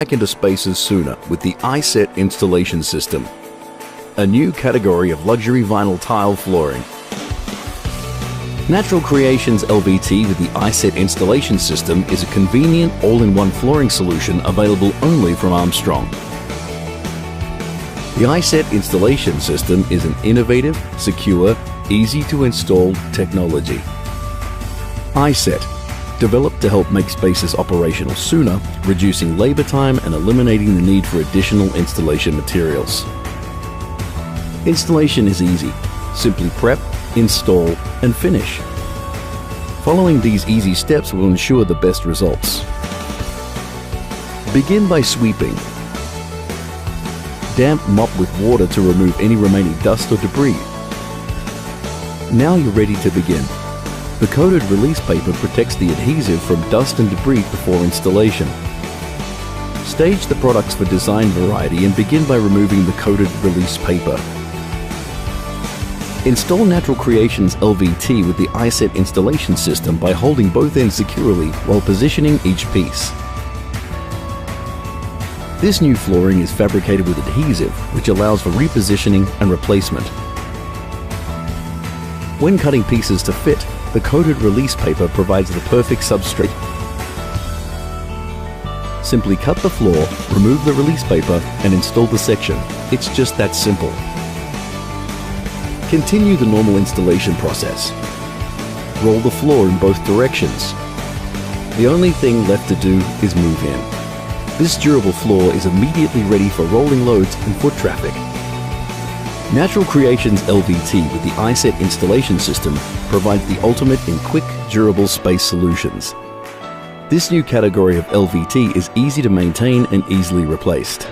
back into spaces sooner with the iSet installation system, a new category of luxury vinyl tile flooring. Natural Creations LVT with the iSet installation system is a convenient all-in-one flooring solution available only from Armstrong. The iSet installation system is an innovative, secure, easy-to-install technology. iSet, developed to help make spaces operational sooner, reducing labor time and eliminating the need for additional installation materials. Installation is easy. Simply prep, install, and finish. Following these easy steps will ensure the best results. Begin by sweeping. Damp mop with water to remove any remaining dust or debris. Now you're ready to begin. The coated release paper protects the adhesive from dust and debris before installation. Stage the products for design variety and begin by removing the coated release paper. Install Natural Creations LVT with the iSet installation system by holding both ends securely while positioning each piece. This new flooring is fabricated with adhesive, which allows for repositioning and replacement. When cutting pieces to fit, the coated release paper provides the perfect substrate. Simply cut the floor, remove the release paper, and install the section. It's just that simple. Continue the normal installation process. Roll the floor in both directions. The only thing left to do is move in. This durable floor is immediately ready for rolling loads and foot traffic. Natural Creations LVT with the iSet installation system provides the ultimate in quick, durable space solutions. This new category of LVT is easy to maintain and easily replaced.